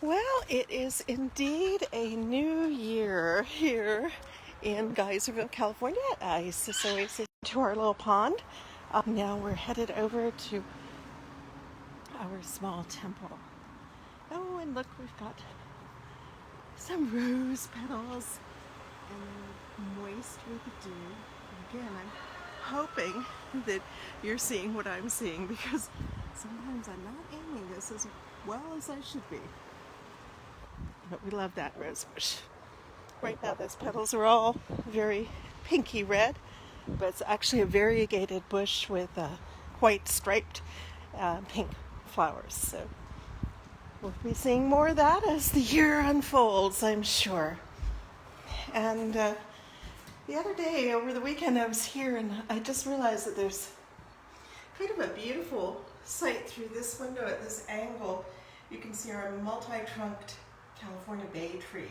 Well, it is indeed a new year here in Geyserville, California at Isis Oasis to our little pond. Now we're headed over to our small temple. Oh, and look, we've got some rose petals and they're moist with dew. And again, I'm hoping that you're seeing what I'm seeing because sometimes I'm not aiming this as well as I should be. But we love that rose bush. Right now those petals are all very pinky red, but it's actually a variegated bush with white striped pink flowers. So we'll be seeing more of that as the year unfolds, I'm sure. And the other day, over the weekend, I was here and I just realized that there's kind of a beautiful sight through this window at this angle. You can see our multi-trunked California bay tree,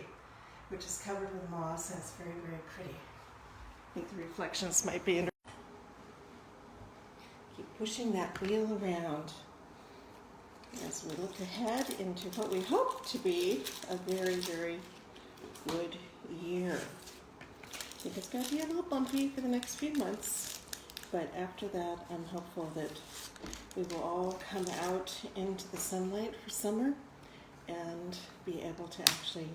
which is covered with moss and it's very, very pretty. I think the reflections might be interesting. Keep pushing that wheel around as we look ahead into what we hope to be a very, very good year. I think it's going to be a little bumpy for the next few months, but after that I'm hopeful that we will all come out into the sunlight for summer and be able to actually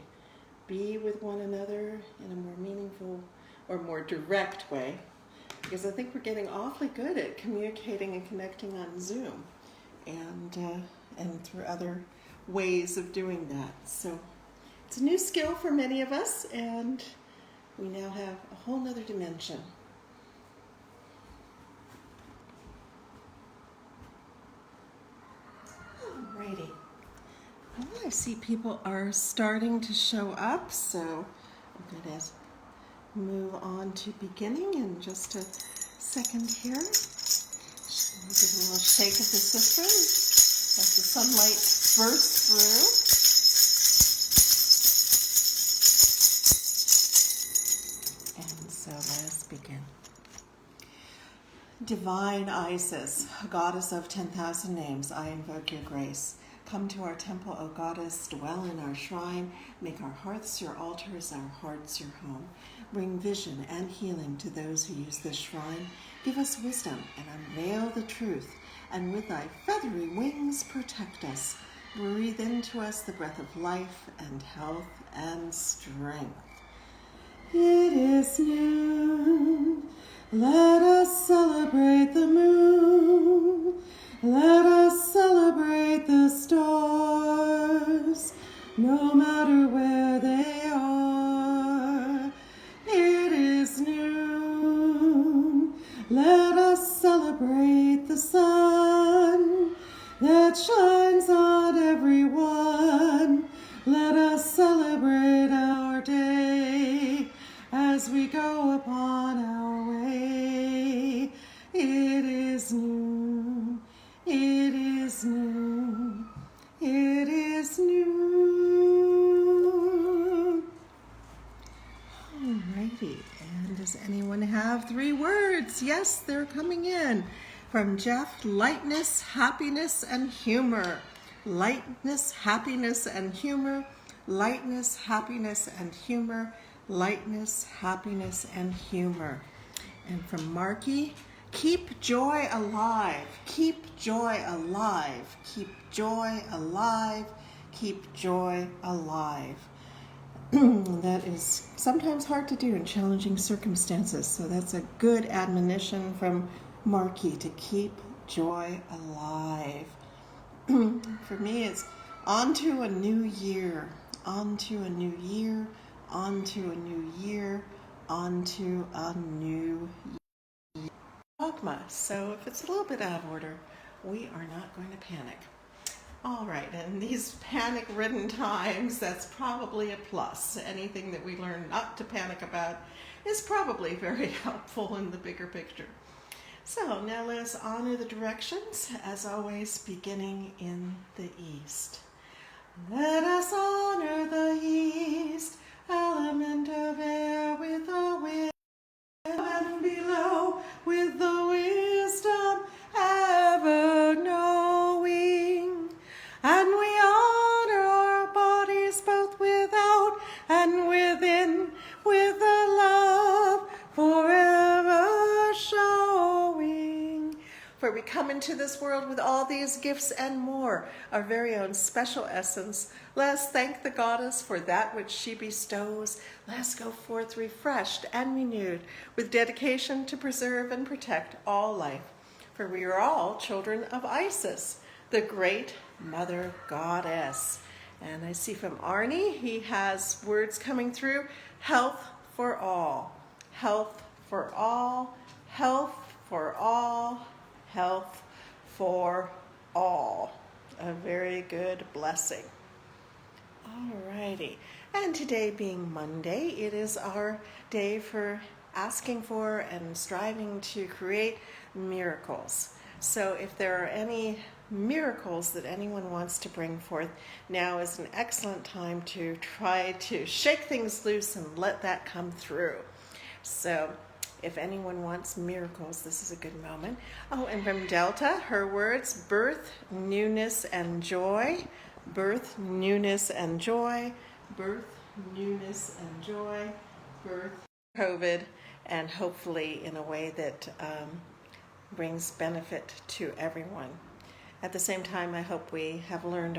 be with one another in a more meaningful or more direct way, because I think we're getting awfully good at communicating and connecting on Zoom and through other ways of doing that. So it's a new skill for many of us, and we now have a whole nother dimension. Alrighty. Well, I see people are starting to show up, so I'm going to move on to beginning in just a second here. We'll give a little shake of the system as the sunlight bursts through. And so let us begin. Divine Isis, goddess of 10,000 names, I invoke your grace. Come to our temple, O goddess, dwell in our shrine, make our hearths your altars, our hearts your home. Bring vision and healing to those who use this shrine. Give us wisdom and unveil the truth, and with thy feathery wings protect us. Breathe into us the breath of life and health and strength. It is noon. Let us celebrate the moon. Let us celebrate the stars, no matter where they are. It is noon. Let us celebrate the sun that shines on everyone. Let us celebrate our day as we go upon our way. It is noon. It is noon. It is noon. Alrighty, and does anyone have 3 words? Yes, they're coming in. From Jeff, lightness, happiness, and humor. Lightness, happiness, and humor. Lightness, happiness, and humor. Lightness, happiness, and humor. And from Marky, keep joy alive. Keep joy alive. Keep joy alive. Keep joy alive. That is sometimes hard to do in challenging circumstances, so that's a good admonition from Marky to keep joy alive. For me, it's on to a new year, on to a new year, on to a new year, on to a new year. Dogma, so if it's a little bit out of order, we are not going to panic. All right, in these panic-ridden times, that's probably a plus. Anything that we learn not to panic about is probably very helpful in the bigger picture. So now let us honor the directions, as always, beginning in the east. Let us honor the east, element of air with the wind, and below with the wisdom ever knowing. And we honor our bodies into this world with all these gifts and more, our very own special essence. Let us thank the goddess for that which she bestows. Let us go forth refreshed and renewed with dedication to preserve and protect all life. For we are all children of Isis, the great mother goddess. And I see from Arnie, he has words coming through. Health for all, health for all, health for all, health for all. A very good blessing. Alrighty, and today being Monday, it is our day for asking for and striving to create miracles. So if there are any miracles that anyone wants to bring forth, now is an excellent time to try to shake things loose and let that come through. So if anyone wants miracles, this is a good moment. Oh, and from Delta, her words: birth, newness, and joy. Birth, newness, and joy. Birth, newness, and joy. Birth, COVID, and hopefully in a way that brings benefit to everyone. At the same time, I hope we have learned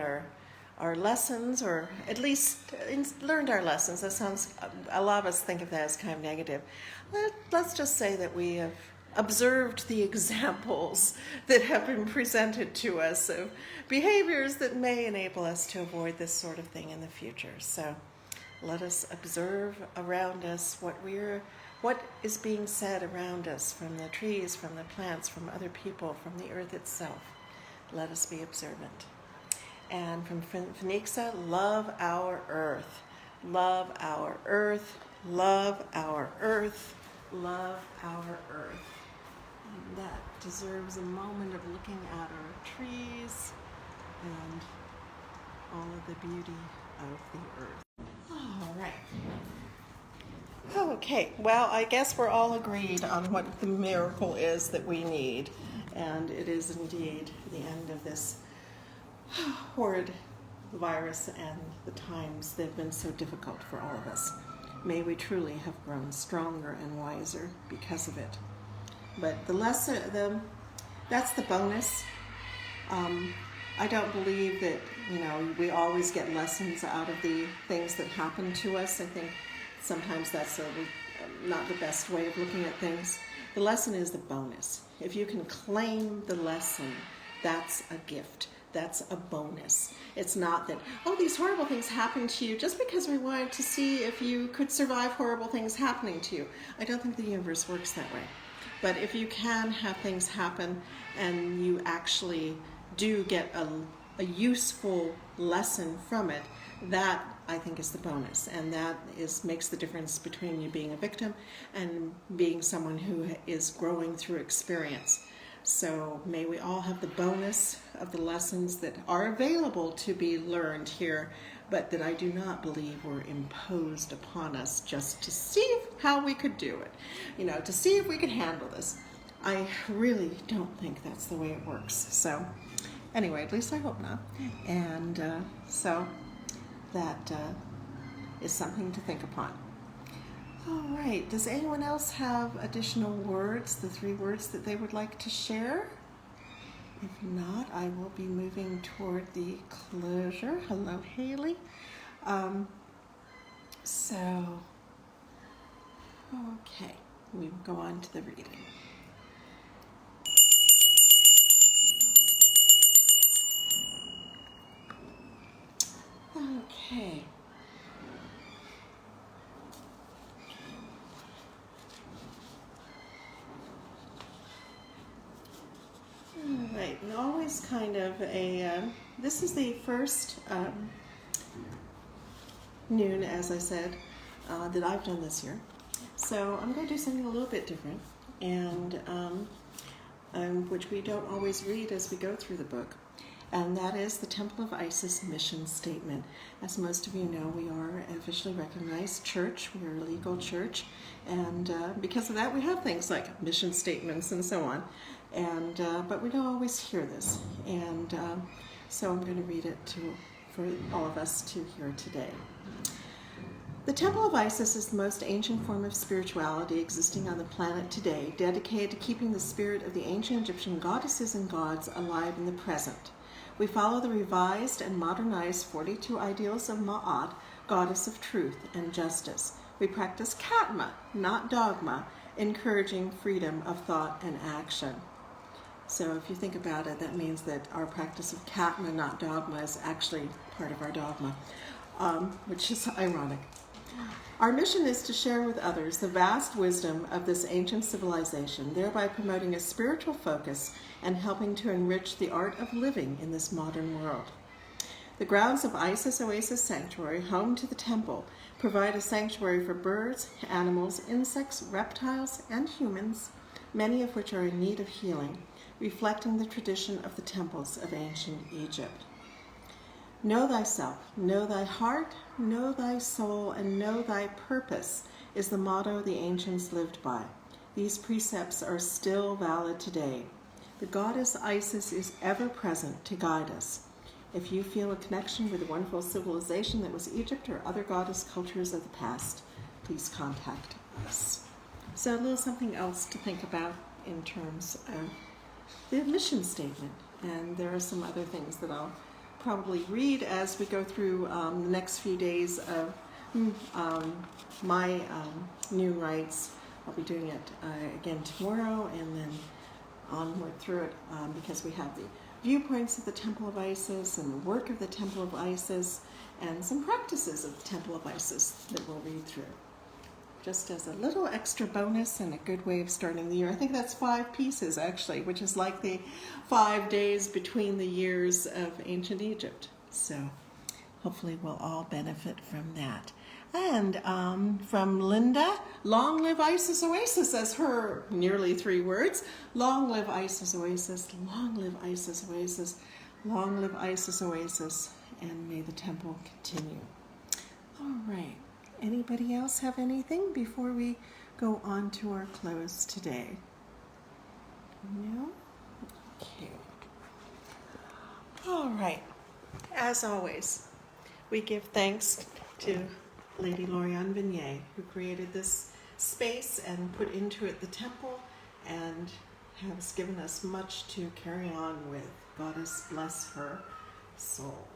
our lessons, or at least learned our lessons. That sounds, a lot of us think of that as kind of negative. Let's just say that we have observed the examples that have been presented to us of behaviors that may enable us to avoid this sort of thing in the future. So let us observe around us what is being said around us, from the trees, from the plants, from other people, from the earth itself. Let us be observant. And from Phoenixa, love our earth. Love our earth. Love our earth. Love our earth. And that deserves a moment of looking at our trees and all of the beauty of the earth. All right. Okay, well, I guess we're all agreed on what the miracle is that we need. And it is indeed the end of this horrid virus and the times that have been so difficult for all of us. May we truly have grown stronger and wiser because of it. But the lesson, that's the bonus. I don't believe that, we always get lessons out of the things that happen to us. I think sometimes that's not the best way of looking at things. The lesson is the bonus. If you can claim the lesson, that's a gift. That's a bonus. It's not that, these horrible things happened to you just because we wanted to see if you could survive horrible things happening to you. I don't think the universe works that way. But if you can have things happen and you actually do get a useful lesson from it, that I think is the bonus, and that makes the difference between you being a victim and being someone who is growing through experience. So may we all have the bonus of the lessons that are available to be learned here, but that I do not believe were imposed upon us just to see how we could do it, to see if we could handle this. I really don't think that's the way it works. So anyway, at least I hope not. And so that is something to think upon. All right, does anyone else have additional words, the 3 words that they would like to share? If not, I will be moving toward the closure. Hello, Haley. Okay, we will go on to the reading. Okay. All right, and always kind of this is the first noon, as I said, that I've done this year. So I'm going to do something a little bit different, and which we don't always read as we go through the book. And that is the Temple of Isis mission statement. As most of you know, we are an officially recognized church. We are a legal church. And because of that, we have things like mission statements and so on. And but we don't always hear this. And so I'm going to read it for all of us to hear today. The Temple of Isis is the most ancient form of spirituality existing on the planet today, dedicated to keeping the spirit of the ancient Egyptian goddesses and gods alive in the present. We follow the revised and modernized 42 ideals of Ma'at, goddess of truth and justice. We practice Katma, not dogma, encouraging freedom of thought and action. So if you think about it, that means that our practice of Katma, not dogma, is actually part of our dogma, which is ironic. Our mission is to share with others the vast wisdom of this ancient civilization, thereby promoting a spiritual focus and helping to enrich the art of living in this modern world. The grounds of Isis Oasis Sanctuary, home to the temple, provide a sanctuary for birds, animals, insects, reptiles, and humans, many of which are in need of healing, reflecting the tradition of the temples of ancient Egypt. Know thyself, know thy heart, know thy soul, and know thy purpose is the motto the ancients lived by. These precepts are still valid today. The goddess Isis is ever present to guide us. If you feel a connection with the wonderful civilization that was Egypt or other goddess cultures of the past, please contact us. So a little something else to think about in terms of the mission statement. And there are some other things that I'll probably read as we go through the next few days of my new rites. I'll be doing it again tomorrow and then onward through it because we have the viewpoints of the Temple of Isis and the work of the Temple of Isis and some practices of the Temple of Isis that we'll read through. Just as a little extra bonus and a good way of starting the year. I think that's 5 pieces actually, which is like the 5 days between the years of ancient Egypt. So hopefully we'll all benefit from that. And from Linda, long live Isis Oasis, as her nearly 3 words. Long live Isis Oasis, long live Isis Oasis, long live Isis Oasis, and may the temple continue. All right. Anybody else have anything before we go on to our close today? No? Okay. All right. As always, we give thanks to Lady Lorianne Vignier, who created this space and put into it the temple and has given us much to carry on with. Goddess bless her soul.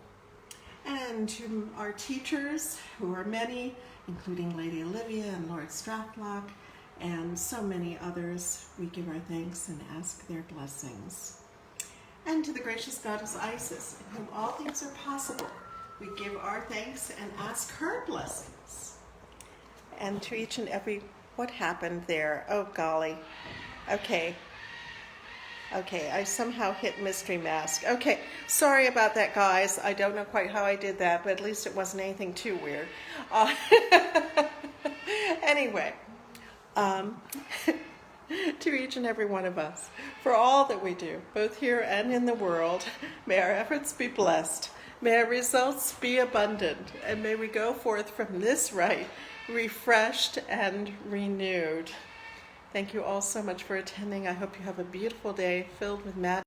And to our teachers, who are many, including Lady Olivia and Lord Strathlock, and so many others, we give our thanks and ask their blessings. And to the gracious goddess Isis, in whom all things are possible, we give our thanks and ask her blessings. And to each and every, what happened there? Oh golly. Okay, I somehow hit mystery mask. Okay, sorry about that, guys. I don't know quite how I did that, but at least it wasn't anything too weird. Anyway, to each and every one of us, for all that we do, both here and in the world, may our efforts be blessed, may our results be abundant, and may we go forth from this rite refreshed and renewed. Thank you all so much for attending. I hope you have a beautiful day filled with magic.